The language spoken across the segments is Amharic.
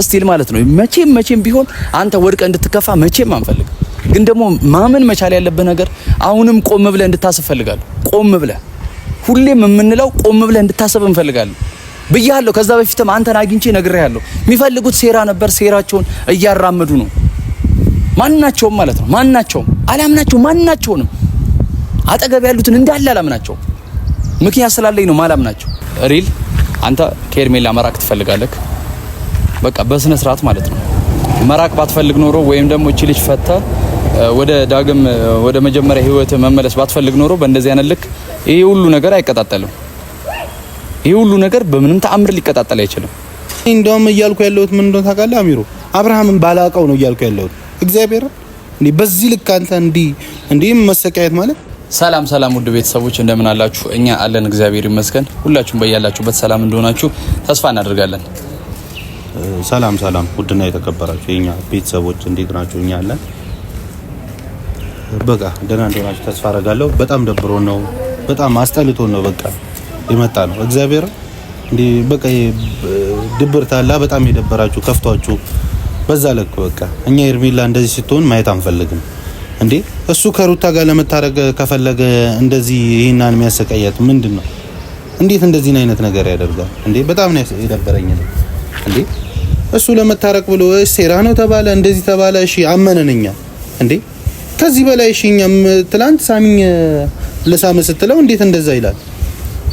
እስቲል ማለት ነው መቼም ቢሆን አንተ ወድቀ እንድትከፋ መቼም አንፈልግ። ግን ደግሞ ማመን መቻል ያለብህ ነገር አሁንም ቆም ብለህ እንድታስብ ፈልጋለሁ። ቆም ብለህ ሁሌም የምንለው ቆም ብለህ እንድታስብ እንፈልጋለን ብያለሁ። ከዛ በፊትም አንተን አግኝቼ ነግሬሃለሁ። የሚፈልጉት ሴራ ነበር፣ ሴራቸውን እያራመዱ ነው። ማናቸውም ማለት ነው ማናቸውም አላምናቸውም። ማናቸውንም አጠገብ ያሉትን እንዳለ አላምናቸውም። ምክንያት ስላለኝ ነው ማላምናቸው። ሪል አንተ ከሄርሜላ መራቅ ትፈልጋለህ። በቃ በስነ ስርዓት ማለት ነው። መራቅ ባትፈልግ ኖሮ ወይም ደግሞ እቺ ልጅ ፈታ ወደ ዳግም ወደ መጀመሪያ ህይወት መመለስ ባትፈልግ ኖሮ በእንደዚህ አይነት ልክ ይሄ ሁሉ ነገር አይቀጣጠልም። ይሄ ሁሉ ነገር በምንም ተአምር ሊቀጣጠል አይችልም። እንደውም እያልኩ ያለሁት ምን እንደሆነ ታውቃለህ አሚሮ? አብርሃምን ባላቀው ነው እያልኩ ያለሁት። እግዚአብሔር እንዴ በዚህ ልክ አንተ እንዴ መሰቃየት ማለት። ሰላም ውድ ቤተሰቦች እንደምን አላችሁ? እኛ አለን እግዚአብሔር ይመስገን። ሁላችሁም በያላችሁበት ሰላም እንደሆናችሁ ተስፋ እናደርጋለን። ሰላም ውድና የተከበራችሁ የኛ ቤተሰቦች እንዴት ናችሁ? እኛ አለን በቃ ደህና እንደሆናችሁ ተስፋ አደርጋለሁ። በጣም ደብሮ ነው፣ በጣም አስጠልቶ ነው በቃ የመጣ ነው። እግዚአብሔር እንዴ በቃ ድብርት አለ። በጣም የደበራችሁ ከፍቷችሁ በዛ ለክ በቃ እኛ ሄርሜላ እንደዚህ ስትሆን ማየት አንፈልግም። እንዴ እሱ ከሩታ ጋር ለመታረቅ ከፈለገ እንደዚህ ይሄናን የሚያሰቃያት ምንድነው? እንዴት እንደዚህ አይነት ነገር ያደርጋል እንዴ? በጣም ነው የደበረኝ ነው። እንዴ እሱ ለመታረቅ ብሎ ሴራ ነው ተባለ፣ እንደዚህ ተባለ። እሺ አመነንኛ እንዴ ከዚህ በላይ እሺ እኛም ትላንት ሳሚኝ ለሳመ ስትለው እንዴት እንደዛ ይላል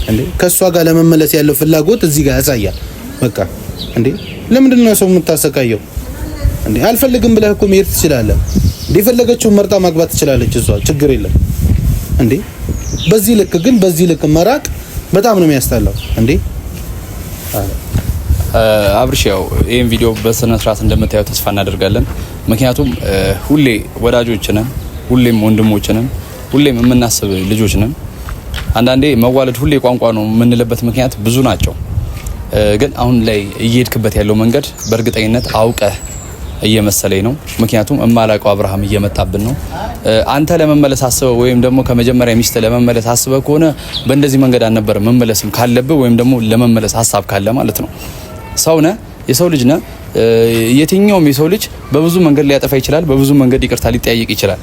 እንዴ? ከሷ ጋር ለመመለስ ያለው ፍላጎት እዚህ ጋር ያሳያል። በቃ እንዴ ለምንድን ነው ሰው የምታሰቃየው እንዴ? አልፈልግም ብለህ እኮ መሄድ ትችላለህ እንዴ? የፈለገችውን መርጣ ማግባት ትችላለች እሷ፣ ችግር የለም እንዴ? በዚህ ልክ መራቅ በጣም ነው የሚያስጠላው እንዴ? አብርሽ ያው ይሄን ቪዲዮ በስነ ስርዓት እንደምታየው ተስፋ እናደርጋለን። ምክንያቱም ሁሌ ወዳጆች ነን፣ ሁሌም ወንድሞች ነን፣ ሁሌም የምናስብ ልጆች ነን። አንዳንዴ መዋለድ ሁሌ ቋንቋ ነው የምንልበት ምክንያት ብዙ ናቸው። ግን አሁን ላይ እየሄድክበት ያለው መንገድ በእርግጠኝነት አውቀህ እየመሰለኝ ነው። ምክንያቱም እማላቀው አብርሃም እየመጣብን ነው። አንተ ለመመለስ አስበው ወይም ደግሞ ከመጀመሪያ ሚስት ለመመለስ አስበው ከሆነ በእንደዚህ መንገድ አልነበረ መመለስም ካለብህ ወይም ደግሞ ለመመለስ ሐሳብ ካለ ማለት ነው። ሰው ነህ፣ የሰው ልጅ ነህ። የትኛውም የሰው ልጅ በብዙ መንገድ ሊያጠፋ ይችላል፣ በብዙ መንገድ ይቅርታ ሊጠያየቅ ይችላል።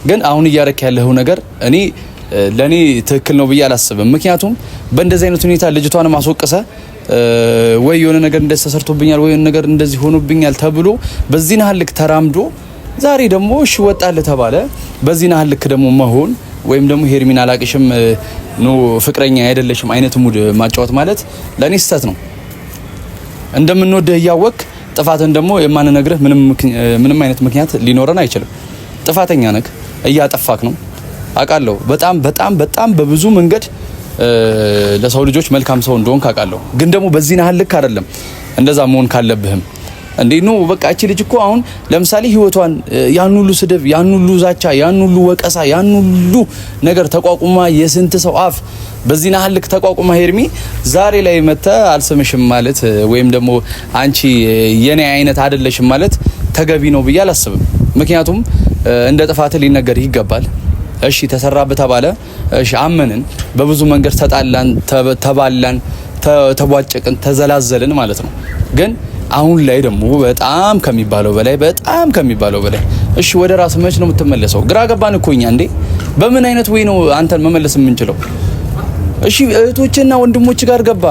ግን አሁን እያረክ ያለው ነገር ለኔ ትክክል ነው ብዬ አላስብም። ምክንያቱም በእንደዚህ አይነት ሁኔታ ልጅቷን ማስወቀሰ ወይ የሆነ ነገር እንደዚህ ተሰርቶብኛል ወይ የሆነ ነገር እንደዚህ ሆኖብኛል ተብሎ በዚህ ናህል ልክ ተራምዶ ዛሬ ደግሞ እሺ ወጣልህ ተባለ። በዚህ ናህል ልክ ደግሞ መሆን ወይም ደግሞ ሄርሚን አላቅሽም ነው ፍቅረኛ አይደለሽም አይነት ሙድ ማጫወት ማለት ለኔ ስህተት ነው። እንደምንወደህ እያወቅ ጥፋትን ደግሞ የማንነግርህ ምንም አይነት ምክንያት ሊኖረን አይችልም። ጥፋተኛ ነህ፣ እያጠፋክ ነው አውቃለሁ። በጣም በብዙ መንገድ ለሰው ልጆች መልካም ሰው እንደሆንክ አውቃለሁ። ግን ደግሞ በዚህ ናህል ልክ አይደለም እንደዛ መሆን ካለብህም እንዴ ነው። በቃ እቺ ልጅ እኮ አሁን ለምሳሌ ህይወቷን ያን ሁሉ ስድብ፣ ያን ሁሉ ዛቻ፣ ያን ሁሉ ወቀሳ፣ ያን ሁሉ ነገር ተቋቁማ የስንት ሰው አፍ በዚህ ናህል ልክ ተቋቁማ ሄርሚ ዛሬ ላይ መተ አልሰምሽም ማለት ወይም ደግሞ አንቺ የኔ አይነት አይደለሽም ማለት ተገቢ ነው ብዬ አላስብም። ምክንያቱም እንደ ጥፋት ሊነገር ይገባል። እሺ ተሰራበ ተባለ፣ እሺ አመንን፣ በብዙ መንገድ ተጣላን፣ ተባላን፣ ተቧጨቅን፣ ተዘላዘልን ማለት ነው። ግን አሁን ላይ ደግሞ በጣም ከሚባለው በላይ እሺ ወደ ራስ መች ነው የምትመለሰው? ግራ ገባን እኮ እኛ እንዴ። በምን አይነት ወይ ነው አንተን መመለስ የምንችለው? እሺ እህቶችና ወንድሞች ጋር ገባ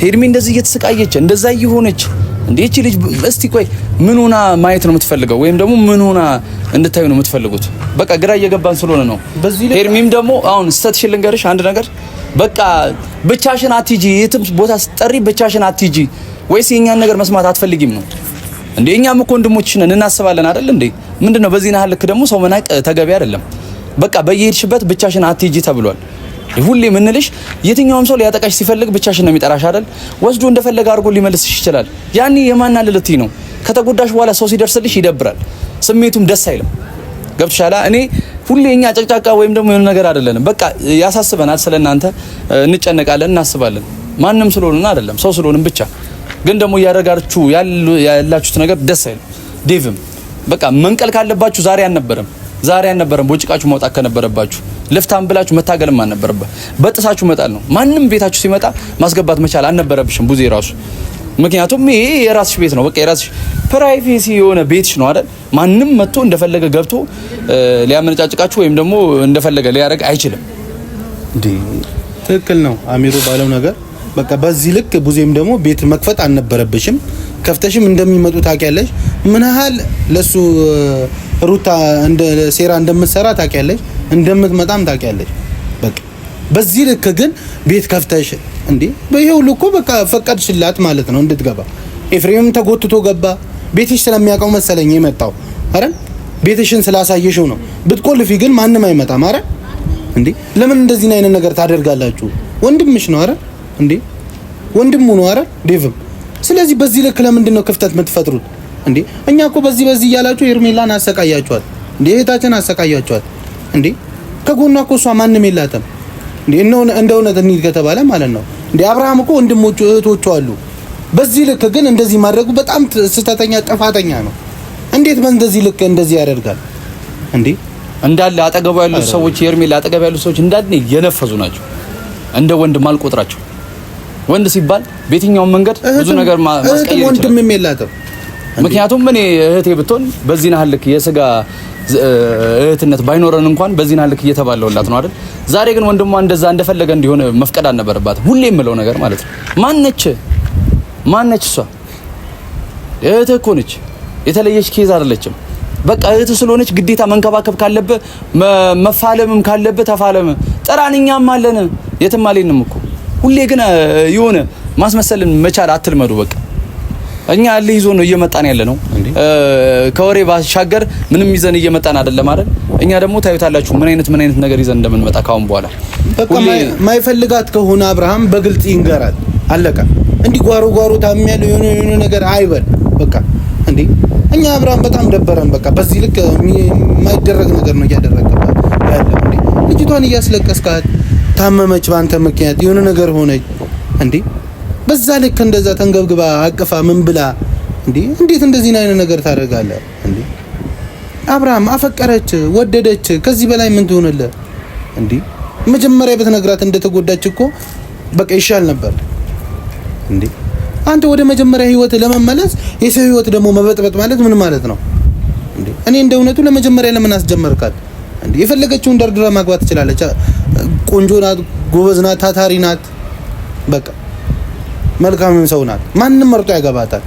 ሄርሚ እንደዚህ እየተሰቃየች እንደዛ እየሆነች እንዴ እቺ ልጅ እስቲ ቆይ ምን ሆና ማየት ነው የምትፈልገው? ወይም ደግሞ ምን ሆና እንድታዩ ነው የምትፈልጉት? በቃ ግራ እየገባን ስለሆነ ነው። ሄርሚም ደግሞ አሁን ስተትሽን ልንገርሽ አንድ ነገር፣ በቃ ብቻሽን አትሂጂ፣ የትም ቦታ ስትጠሪ ብቻሽን አትሂጂ። ወይስ የኛን ነገር መስማት አትፈልጊም ነው እንዴ? እኛም እኮ ወንድሞችሽ ነን እናስባለን አይደል እንዴ? ምንድነው በዚህ ናህል ልክ ደግሞ ሰው መናቅ ተገቢ አይደለም። በቃ በየሄድሽበት ብቻሽን አትሂጂ ተብሏል። ሁሌ ምንልሽ የትኛውም ሰው ሊያጠቃሽ ሲፈልግ ብቻሽን ነው የሚጠራሽ አይደል? ወስዶ እንደፈለገ አድርጎ ሊመልስሽ ይችላል። ያኔ የማናልልት ነው። ከተጎዳሽ በኋላ ሰው ሲደርስልሽ ይደብራል፣ ስሜቱም ደስ አይልም። ገብቶሻል? እኔ ሁሌ እኛ ጨቅጫቃ ወይም ደግሞ የሆነ ነገር አይደለንም። በቃ ያሳስበናል፣ ስለናንተ እንጨነቃለን፣ እናስባለን። ማንም ስለሆነና አይደለም ሰው ስለሆነን ብቻ። ግን ደግሞ ያረጋችሁ ያላችሁት ነገር ደስ አይልም። ዴቭም በቃ መንቀል ካለባችሁ ዛሬ አልነበረም ቦጭቃችሁ መውጣት ከነበረባችሁ ለፍታም ብላችሁ መታገልም አልነበረበት። በጥሳችሁ መጣል ነው። ማንም ቤታችሁ ሲመጣ ማስገባት መቻል አልነበረብሽም። ቡዜ ራሱ ምክንያቱም ይሄ የራስሽ ቤት ነው። በቃ የራስሽ ፕራይቬሲ የሆነ ቤትሽ ነው አይደል? ማንም መጥቶ እንደፈለገ ገብቶ ሊያመነጫጭቃችሁ ወይም ደግሞ እንደፈለገ ሊያደርግ አይችልም። ትክክል ነው አሚሮ ባለው ነገር። በቃ በዚህ ልክ ቡዜም ደግሞ ቤት መክፈት አልነበረብሽም። ከፍተሽም እንደሚመጡ ታውቂያለሽ። ምን ያህል ለሱ ሩታ እንደ ሴራ እንደምትሰራ ታውቂያለሽ፣ እንደምትመጣም ታውቂያለሽ። በቃ በዚህ ልክ ግን ቤት ከፍተሽ እንዴ በይሄው ልኮ በቃ ፈቀድሽላት ማለት ነው እንድትገባ። ኤፍሬምም ተጎትቶ ገባ። ቤትሽ ስለሚያውቀው መሰለኝ የመጣው አይደል? ቤትሽን ስላሳየሽው ነው። ብትቆልፊ ግን ማንም አይመጣም አይደል እንዴ? ለምን እንደዚህ አይነት ነገር ታደርጋላችሁ? ወንድምሽ ነው አይደል እንዴ? ወንድሙ ነው አይደል ዴቭም። ስለዚህ በዚህ ልክ ለምንድን ነው ክፍተት የምትፈጥሩት እንዴ? እኛ እኮ በዚህ እያላችሁ ኤርሜላን አሰቃያችኋል እንዴ? እህታችን አሰቃያችኋል እንዴ? ከጎኗ እኮ እሷ ማንም የላትም እንዴ? እንደ እውነት እንሂድ ከተባለ ማለት ነው እንዴ? አብርሃም እኮ ወንድሞቹ እህቶቹ አሉ። በዚህ ልክ ግን እንደዚህ ማድረጉ በጣም ስህተተኛ ጥፋተኛ ነው። እንዴት በእንደዚህ ልክ እንደዚህ ያደርጋል እንዴ? እንዳለ አጠገቡ ያሉ ሰዎች ኤርሜላ አጠገቡ ያሉ ሰዎች እንዳለ የነፈዙ ናቸው። እንደ ወንድ ማልቆጥራቸው። ወንድ ሲባል በየትኛውም መንገድ ብዙ ነገር ማስቀየር ይችላል። ወንድም የላትም። ምክንያቱም እኔ እህቴ ብትሆን በዚህ ናህል ልክ የስጋ እህትነት ባይኖረን እንኳን በዚህ ናህል ልክ እየተባለውላት ነው አይደል? ዛሬ ግን ወንድሟ እንደዛ እንደፈለገ እንዲሆን መፍቀድ አልነበረባትም። ሁሌ የምለው ነገር ማለት ነው። ማነች እሷ? እህት እኮ ነች። የተለየች ኬዝ አይደለችም። በቃ እህት ስለሆነች ግዴታ መንከባከብ ካለበት መፋለምም ካለበት ተፋለም። ጠራንኛም አለን የትም አልሄድንም እኮ። ሁሌ ግን የሆነ ማስመሰልን መቻል አትልመዱ። በቃ እኛ አለ ይዞ ነው እየመጣን ያለ ነው። ከወሬ ባሻገር ምንም ይዘን እየመጣን አይደለም አይደል? እኛ ደግሞ ታዩታላችሁ ምን አይነት ነገር ይዘን እንደምንመጣ ካሁን በኋላ። በቃ ማይፈልጋት ከሆነ አብርሃም በግልጽ ይንገራል። አለቀ። እንዲህ ጓሮ ታሚያል የሆነ ነገር አይበል። በቃ እንዴ እኛ አብርሃም በጣም ደበረን። በቃ በዚህ ልክ የማይደረግ ነገር ነው እያደረገባት ያለው። እንዴ ልጅቷን እያስለቀስካት ታመመች፣ ባንተ ምክንያት የሆነ ነገር ሆነች። እንዴ በዛ ልክ እንደዛ ተንገብግባ አቅፋ ምን ብላ እንዴ እንዴት እንደዚህ አይነት ነገር ታደርጋለህ እንዴ? አብርሃም አፈቀረች፣ ወደደች። ከዚህ በላይ ምን ትሆንልህ እንዴ? መጀመሪያ በተነግራት እንደተጎዳች እኮ በቃ ይሻል ነበር እንዴ። አንተ ወደ መጀመሪያ ህይወት ለመመለስ የሰው ህይወት ደግሞ መበጥበጥ ማለት ምን ማለት ነው እንዴ? እኔ እንደ እውነቱ ለመጀመሪያ ለምን አስጀመርካት እንዴ? የፈለገችውን ደርድራ ማግባት ትችላለች። ቆንጆ ናት፣ ጎበዝ ናት፣ ታታሪ ናት፣ በቃ መልካምም ሰው ናት። ማንም መርጦ ያገባታል።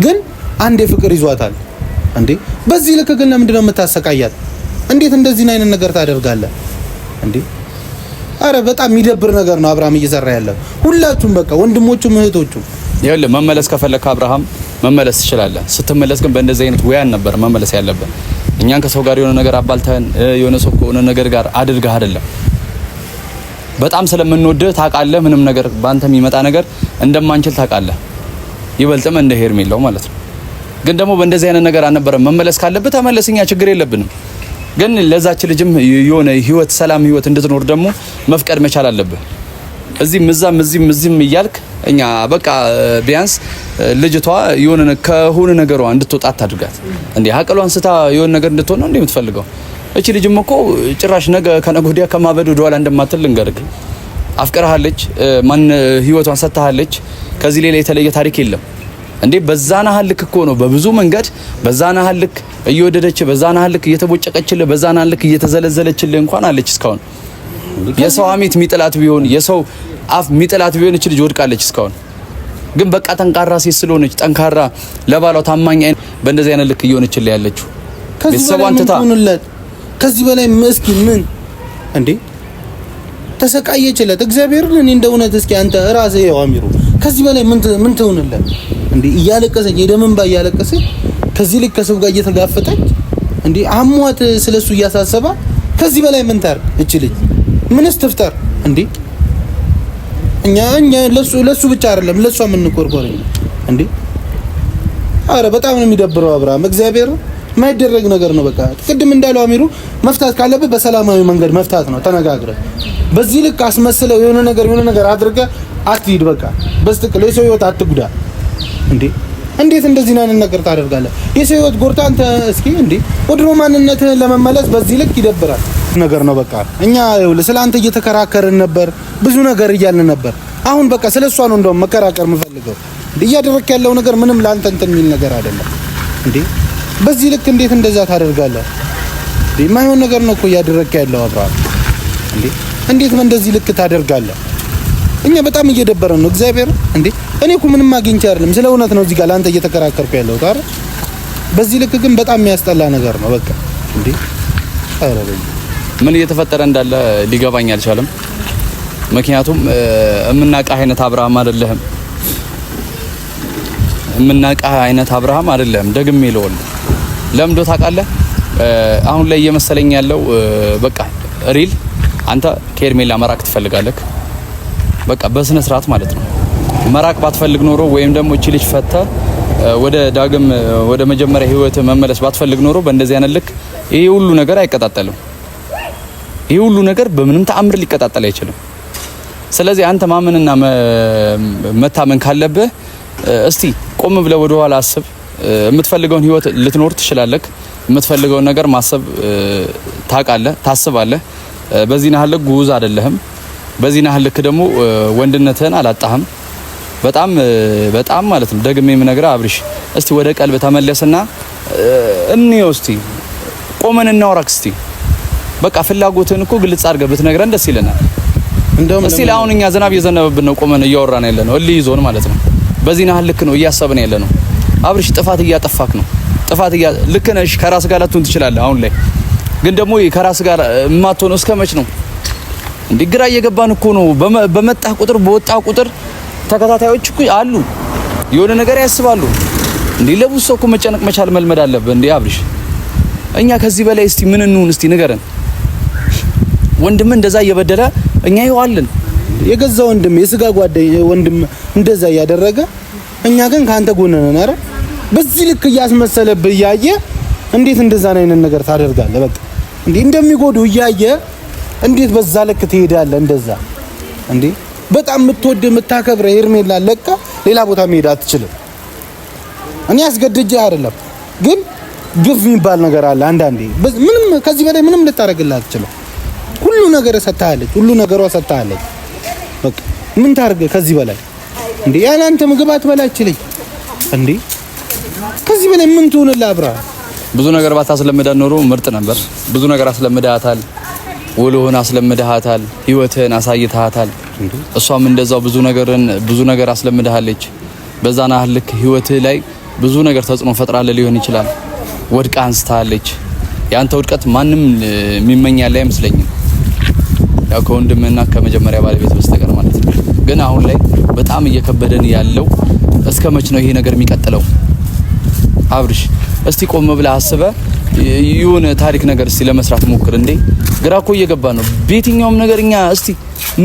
ግን አንዴ ፍቅር ይዟታል እንዴ። በዚህ ልክ ግን ለምንድን ነው የምታሰቃያት? እንዴት እንደዚህ አይነት ነገር ታደርጋለህ እንዴ? አረ በጣም የሚደብር ነገር ነው አብርሃም እየሰራ ያለው። ሁላችሁም በቃ ወንድሞቹም እህቶቹም ይኸውልህ መመለስ ከፈለክ አብርሃም መመለስ ትችላለህ። ስትመለስ ግን በእንደዚህ አይነት ወያን ነበር መመለስ ያለበት። እኛን ከሰው ጋር የሆነ ነገር አባልተን የሆነ ሰው ከሆነ ነገር ጋር አድርገህ አይደለም። በጣም ስለምንወድህ ታውቃለህ። ምንም ነገር ባንተ የሚመጣ ነገር እንደማንችል ታውቃለህ። ይበልጥም እንደ ሄርሜላው ማለት ነው። ግን ደግሞ በእንደዚህ አይነት ነገር አልነበረም። መመለስ ካለብህ ተመለስ፣ እኛ ችግር የለብንም። ግን ለዛች ልጅም የሆነ ህይወት ሰላም ህይወት እንድትኖር ደግሞ መፍቀድ መቻል አለብህ። እዚህም እያልክ እኛ በቃ ቢያንስ ልጅቷ የሆነ ከሆነ ነገሯ እንድትወጣ አታድርጋት እንዴ። አቅሏን ስታ የሆነ ነገር እንድትሆን ነው እንዴ የምትፈልገው? እቺ ልጅም እኮ ጭራሽ ከነገ ወዲያ ከማበድ ወደ ኋላ እንደማትል ልንገርህ። አፍቅራሃለች፣ ማን ህይወቷን ሰጥታሃለች። ከዚህ ሌላ የተለየ ታሪክ የለም እንዴ። በዛና ሀልክ እኮ ነው በብዙ መንገድ በዛና ሀልክ እየወደደች በዛና ሀልክ እየተቦጨቀችልህ በዛና ሀልክ እየተዘለዘለችልህ እንኳን አለች እስካሁን። የሰው አሜት ሚጥላት ቢሆን የሰው አፍ ሚጥላት ቢሆን እቺ ልጅ ወድቃለች እስካሁን። ግን በቃ ጠንካራ ሴት ስለሆነች ጠንካራ ለባሏ ታማኝ በእንደዚህ አይነት ልክ እየሆነችልህ ያለችው ቤተሰቧን ትታ ከዚህ በላይ መስኪን ምን እንዴ ተሰቃየችለት። እግዚአብሔርን እኔ እንደ እውነት እስኪ አንተ ራስህ ያዋሚሩ ከዚህ በላይ ምን ትሆንለት እንዴ? እያለቀሰች የደምን ባ እያለቀሰች ከዚህ ልክ ከሰው ጋር እየተጋፈጠች እንዴ አሟት ስለሱ እያሳሰባ ከዚህ በላይ ምን ታርግ እቺ ልጅ? ምንስ ትፍጠር እንዴ? እኛ ለሱ ብቻ አይደለም ለሷ ምን ቆርቆረኝ እንዴ? አረ በጣም ነው የሚደብረው አብርሃም። እግዚአብሔር የማይደረግ ነገር ነው። በቃ ቅድም እንዳለው አሚሩ መፍታት ካለበት በሰላማዊ መንገድ መፍታት ነው ተነጋግረ። በዚህ ልክ አስመስለው የሆነ ነገር አድርገ አትሂድ። በቃ በስትክክል የሰው ህይወት አትጉዳ እንዴ። እንዴት እንደዚህ ነገር ታደርጋለህ? የሰው ህይወት ጎርታ አንተ እስኪ እንዴ ወድሮ ማንነትህን ለመመለስ በዚህ ልክ ይደብራል ነገር ነው። በቃ እኛ ስለአንተ እየተከራከርን ነበር፣ ብዙ ነገር እያልን ነበር። አሁን በቃ ስለሷ ነው እንደውም መከራከር የምፈልገው እያደረክ ያለው ነገር ምንም ላንተ እንትን የሚል ነገር አይደለም እንዴ። በዚህ ልክ እንዴት እንደዛ ታደርጋለህ? የማይሆን ነገር ነው እኮ እያደረክ ያለው አብርሃም እንዴ። እንዴት እንደዚህ ልክ ታደርጋለህ? እኛ በጣም እየደበረን ነው እግዚአብሔር እንዴ። እኔ እኮ ምንም አግኝቼ አይደለም፣ ስለ እውነት ነው እዚህ ጋር ላንተ እየተከራከርኩ ያለው ታረ። በዚህ ልክ ግን በጣም የሚያስጠላ ነገር ነው በቃ እንዴ። አይረበኝ ምን እየተፈጠረ እንዳለ ሊገባኝ አልቻለም። ምክንያቱም የምናውቅህ አይነት አብርሃም አይደለህም። የምናውቅህ አይነት አብርሃም አይደለህም። ደግሜ ይለውል ለምዶ ታውቃለህ። አሁን ላይ እየመሰለኝ ያለው በቃ ሪል አንተ ከኤርሜላ መራቅ ትፈልጋለህ። በቃ በስነ ስርዓት ማለት ነው። መራቅ ባትፈልግ ኖሮ ወይም ደግሞ እቺ ልጅ ፈተ ወደ ዳግም ወደ መጀመሪያ ህይወት መመለስ ባትፈልግ ኖሮ በእንደዚህ አይነት ልክ ይሄ ሁሉ ነገር አይቀጣጠልም። ይሄ ሁሉ ነገር በምንም ተአምር ሊቀጣጠል አይችልም። ስለዚህ አንተ ማመንና መታመን ካለብህ እስቲ ቆም ብለህ ወደ ኋላ አስብ። የምትፈልገውን ህይወት ልትኖር ትችላለህ። የምትፈልገውን ነገር ማሰብ ታውቃለህ፣ ታስባለህ። በዚህ ናህል ጉዝ አይደለህም። በዚህ ናህል ልክ ደግሞ ወንድነትህን አላጣህም። በጣም ማለት ነው። ደግሜ የምነግርህ አብርሽ እስቲ ወደ ቀልብ ተመለስና እንየው። እስቲ ቆመን እናውራክ። እስቲ በቃ ፍላጎትህን እኮ ግልጽ አድርገህ ብትነግረን ደስ ይለናል። እስቲ ለአሁን እኛ ዝናብ እየዘነበብን ነው ቆመን እያወራን ያለ ነው። እልህ ይዞን ማለት ነው። በዚህ ናህል ልክ ነው እያሰብን ያለ ነው። አብርሽ ጥፋት እያጠፋክ ነው። ልክ ነሽ። ከራስ ጋር ላትሆን ትችላለህ አሁን ላይ ግን ደግሞ ከራስ ጋር የማትሆነው እስከ መች ነው እንዴ? ግራ እየገባን እኮ ነው። በመጣህ ቁጥር በወጣ ቁጥር ተከታታዮች እኮ አሉ፣ የሆነ ነገር ያስባሉ እንዴ። ለብዙ ሰው እኮ መጨነቅ መቻል መልመድ አለብን እንዴ አብርሽ። እኛ ከዚህ በላይ እስቲ ምን እንሁን? እስቲ ንገረን። ወንድም እንደዛ እየበደለ እኛ ይዋልን የገዛ ወንድም የስጋ ጓደኛ ወንድም እንደዛ እያደረገ እኛ ግን ካንተ ጎን ነን። አረ በዚህ ልክ እያስመሰለብህ እያየ እንዴት እንደዛ አይነት ነገር ታደርጋለህ? በቃ እንዴ እንደሚጎዱ እያየ እንዴት በዛ ልክ ትሄዳለህ? እንደዛ እንዴ በጣም የምትወድ የምታከብረ ሄርሜላ ለቃ ሌላ ቦታ መሄድ አትችልም። እኔ አስገድጄ አይደለም፣ ግን ግፍ የሚባል ነገር አለ አንዳንዴ። ምንም ከዚህ በላይ ምንም ልታረግልህ አትችልም። ሁሉ ነገር ሰጣለች፣ ሁሉ ነገሯ ሰጣለች። በቃ ምን ታርገ ከዚህ በላይ እንዴ? ያን አንተ ምግብ አትበላችልኝ እንዴ? ከዚህ በላይ ምን ትሆንልህ? አብርሃም ብዙ ነገር ባታስለምዳት ኖሮ ምርጥ ነበር። ብዙ ነገር አስለምዳታል፣ ውሎህን አስለምዳታል፣ ህይወትህን አሳይታታል። እሷም እንደዛው ብዙ ነገር አስለምዳሃለች። በዛ ናህል ልክ ህይወትህ ላይ ብዙ ነገር ተጽዕኖ ፈጥራለህ ሊሆን ይችላል። ወድቃ አንስታለች። ያንተ ውድቀት ማንም የሚመኛል አይመስለኝም፣ ያው ከወንድምና ከመጀመሪያ ባለቤት በስተቀር ማለት ነው። ግን አሁን ላይ በጣም እየከበደን ያለው እስከ መች ነው ይሄ ነገር የሚቀጥለው? አብርሽ እስቲ ቆም ብለህ አስበህ የሆነ ታሪክ ነገር እስቲ ለመስራት ሞክር እንዴ። ግራ እኮ እየገባ ነው በየትኛውም ነገርኛ። እስቲ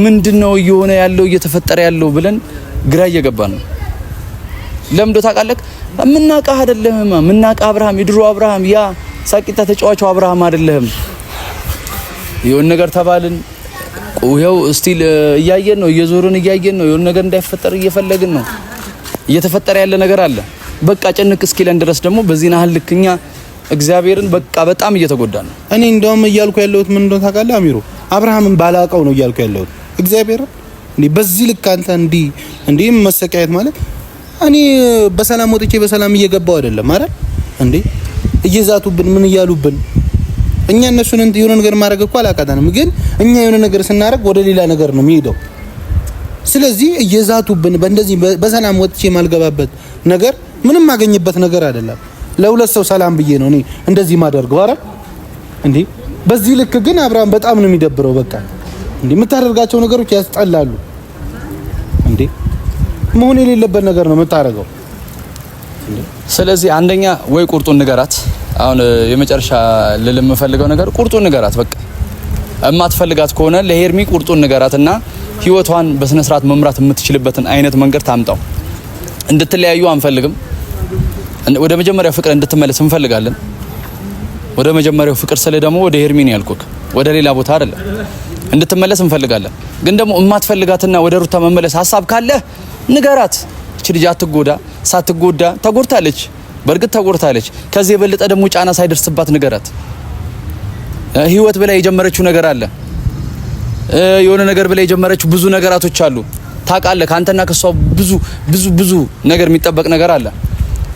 ምንድነው እየሆነ ያለው እየተፈጠረ ያለው ብለን ግራ እየገባ ነው። ለምዶ ታውቃለህ? ምናቃህ አይደለህም። ምናቃህ አብርሃም የድሮ አብርሃም ያ ሳቂታ ተጫዋቹ አብርሃም አይደለህም። የሆነ ነገር ተባልን ይኸው እስቲ እያየን ነው፣ እየዞርን እያየን ነው። የሆነ ነገር እንዳይፈጠር እየፈለግን ነው። እየተፈጠረ ያለ ነገር አለ። በቃ ጭንቅ እስኪለን ድረስ ደግሞ በዚህ ናህል ልክኛ እግዚአብሔርን በቃ በጣም እየተጎዳ ነው። እኔ እንደውም እያልኩ ያለሁት ምን እንደሆነ ታውቃለህ አሚሮ? አብርሃምን ባላቀው ነው እያልኩ ያለሁት እግዚአብሔር እንዴ። በዚህ ልክ አንተ እንዴ መሰቃየት ማለት እኔ በሰላም ወጥቼ በሰላም እየገባው አይደለም አይደል እንዴ? እየዛቱብን ምን እያሉብን እኛ እነሱን የሆነ ነገር ማድረግ እኮ አላቃተንም፣ ግን እኛ የሆነ ነገር ስናደርግ ወደ ሌላ ነገር ነው የሚሄደው። ስለዚህ እየዛቱብን በእንደዚህ በሰላም ወጥቼ ማልገባበት ነገር ምንም ማገኝበት ነገር አይደለም። ለሁለት ሰው ሰላም ብዬ ነው እኔ እንደዚህ ማደርገው አይደል እንዴ? በዚህ ልክ ግን አብርሃም በጣም ነው የሚደብረው። በቃ እንዴ የምታደርጋቸው ነገሮች ያስጠላሉ እንዴ። መሆን የሌለበት ነገር ነው የምታደርገው። ስለዚህ አንደኛ ወይ ቁርጡን ንገራት። አሁን የመጨረሻ ልል የምፈልገው ነገር ቁርጡን ንገራት። በቃ እማትፈልጋት ከሆነ ለሄርሚ ቁርጡን ንገራትና ህይወቷን በስነ ስርዓት መምራት የምትችልበትን አይነት መንገድ ታምጣው። እንድትለያዩ አንፈልግም። ወደ መጀመሪያው ፍቅር እንድትመለስ እንፈልጋለን። ወደ መጀመሪያው ፍቅር ስለ ደግሞ ወደ ሄርሚ ነው ያልኩክ፣ ወደ ሌላ ቦታ አይደለም። እንድትመለስ እንፈልጋለን። ግን ደግሞ እማትፈልጋትና ወደ ሩታ መመለስ ሀሳብ ካለ ንገራት። እቺ ልጅ አትጎዳ። ሳትጎዳ ተጎድታለች፣ በእርግጥ ተጎድታለች። ከዚህ የበለጠ ደግሞ ጫና ሳይደርስባት ንገራት። ህይወት ብላ የጀመረችው ነገር አለ፣ የሆነ ነገር ብላ የጀመረችው ብዙ ነገራቶች አሉ። ታውቃለህ ካንተና ከሷ ብዙ ነገር የሚጠበቅ ነገር አለ።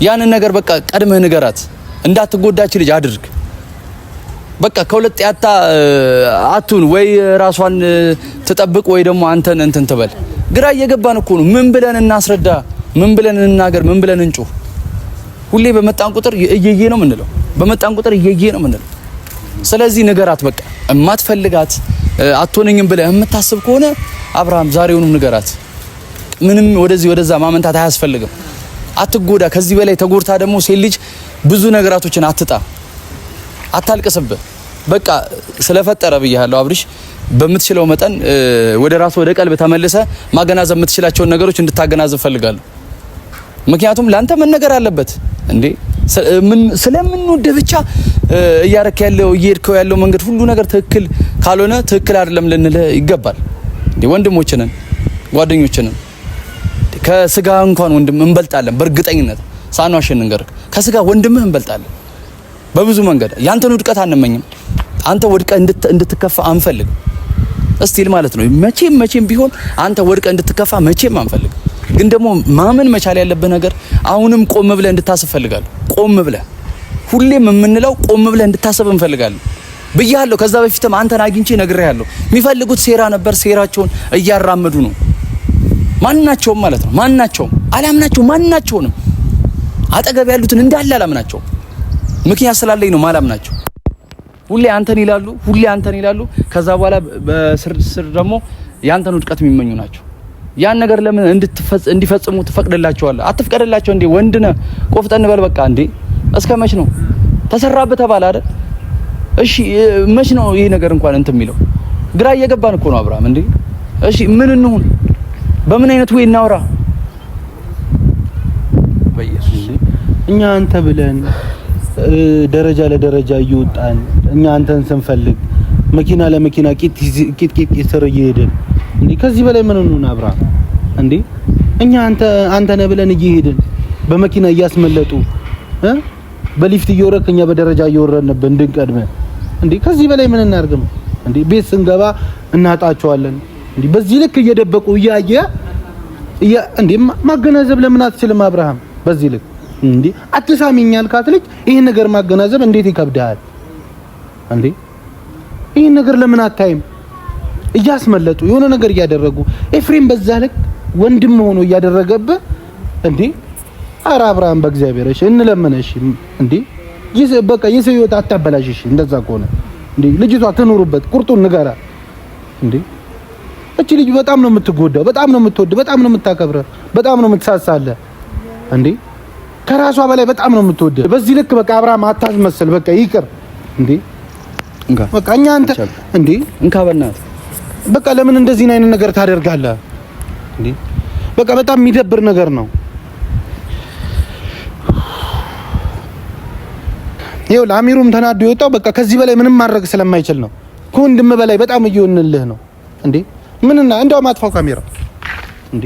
ያንን ነገር በቃ ቀድመህ ንገራት። እንዳትጎዳች ልጅ አድርግ። በቃ ከሁለት ያታ አቱን ወይ ራሷን ተጠብቅ ወይ ደግሞ አንተን እንትን ትበል። ግራ እየገባን እኮ ነው። ምን ብለን እናስረዳ? ምን ብለን እንናገር? ምን ብለን እንጩህ? ሁሌ በመጣን ቁጥር እየየ ነው የምንለው። በመጣን ቁጥር እየየ ነው የምንለው። ስለዚህ ንገራት። በቃ እማትፈልጋት አትሆነኝም ብለህ የምታስብ ከሆነ አብርሃም ዛሬውንም ንገራት። ምንም ወደዚህ ወደዛ ማመንታት አያስፈልግም። አትጎዳ። ከዚህ በላይ ተጎድታ ደግሞ ሴት ልጅ ብዙ ነገራቶችን አትጣ። አታልቅስብህ። በቃ ስለፈጠረ ብያለሁ አብርሽ፣ በምትችለው መጠን ወደ ራስ ወደ ቀልብ ተመልሰ ማገናዘብ የምትችላቸውን ነገሮች እንድታገናዘብ ፈልጋለሁ። ምክንያቱም ላንተ መነገር አለበት እንዴ። ስለምንወደው ብቻ እየሄድከው ያለው መንገድ ሁሉ ነገር ትክክል ካልሆነ ትክክል አይደለም ልንል ይገባል እንዴ። ወንድሞችንን ጓደኞችንን ከስጋ እንኳን ወንድም እንበልጣለን። በእርግጠኝነት ሳንዋሽን እንገር ከስጋ ወንድምህ እንበልጣለን በብዙ መንገድ። ያንተን ውድቀት አንመኝም። አንተ ወድቀህ እንድትከፋ አንፈልግም። እስቲል ማለት ነው መቼም ቢሆን አንተ ወድቀህ እንድትከፋ መቼም አንፈልግም። ግን ደግሞ ማመን መቻል ያለብህ ነገር አሁንም ቆም ብለህ እንድታስብ ፈልጋለሁ። ቆም ብለህ ሁሌም የምንለው ቆም ብለህ እንድታስብ እንፈልጋለን ብያለሁ። ከዛ በፊትም አንተን አግኝቼ ነግሬሃለሁ። የሚፈልጉት ሴራ ነበር። ሴራቸውን እያራመዱ ነው። ማናቸውም ማለት ነው ማናቸውም አላምናቸው። ማናቸውንም አጠገብ ያሉትን እንዳለ አላምናቸው። ምክንያት ስላለኝ ነው ማላምናቸው። ሁሌ አንተን ይላሉ። ከዛ በኋላ በስር ደግሞ ያንተን ውድቀት የሚመኙ ናቸው። ያን ነገር ለምን እንዲፈጽሙ ትፈቅድላቸዋለህ? አትፍቀድላቸው እንዴ። ወንድ ነህ፣ ቆፍጠን በል በቃ። እንዴ እስከ መች ነው? ተሰራበት ተባለ አይደል? እሺ መች ነው ይሄ ነገር እንኳን እንትን የሚለው? ግራ እየገባን እኮ ነው አብርሃም። እንዴ እሺ ምን እንሁን? በምን አይነት ወይ እናውራ? በኢየሱስ እኛ አንተ ብለን ደረጃ ለደረጃ እየወጣን እኛ አንተን ስንፈልግ መኪና ለመኪና ቂጥ ስር እየሄድን እንዴ ከዚህ በላይ ምን እንሁን አብርሃም? እንዴ እኛ አንተ ነህ ብለን እየሄድን በመኪና እያስመለጡ በሊፍት እየወረድክ እኛ በደረጃ እየወረድንብህ እንድንቀድመ እንዴ ከዚህ በላይ ምን እናርግም? እንዴ ቤት ስንገባ እናጣቸዋለን። እንዴ በዚህ ልክ እየደበቁ እያየ እንዴ ማገናዘብ ለምን አትችልም አብርሃም? በዚህ ልክ እንዴ አትሳሚኛል ካትልክ ይሄን ነገር ማገናዘብ እንዴት ይከብዳል እንዴ? ይሄን ነገር ለምን አታይም? እያስመለጡ የሆነ ነገር እያደረጉ ኤፍሬም በዛ ልክ ወንድም ሆኖ እያደረገብህ እንዴ ኧረ አብርሃም በእግዚአብሔር እሺ እንለምነሽ እንዴ በቃ የሰው ህይወት አታበላሽሽ። እንደዛ ከሆነ እንዴ ልጅቷ ትኑርበት፣ ቁርጡን ንገራ እንዴ። እቺ ልጅ በጣም ነው የምትጎዳው፣ በጣም ነው የምትወድ፣ በጣም ነው የምታከብረው፣ በጣም ነው የምትሳሳለ እንዴ ከራሷ በላይ በጣም ነው የምትወድ። በዚህ ልክ በቃ አብርሃም አታስመስል። በቃ ይቅር እንዴ በቃ እኛ አንተ እንዴ እንካ በእናትህ በቃ ለምን እንደዚህ አይነት ነገር ታደርጋለህ እንዴ? በቃ በጣም የሚደብር ነገር ነው። ይኸው ለአሚሩም ተናዶ የወጣው በቃ ከዚህ በላይ ምንም ማድረግ ስለማይችል ነው። ከወንድም በላይ በጣም እየሆንልህ ነው እንዴ። ምንና እንደው ማጥፋው ካሜራ እንዴ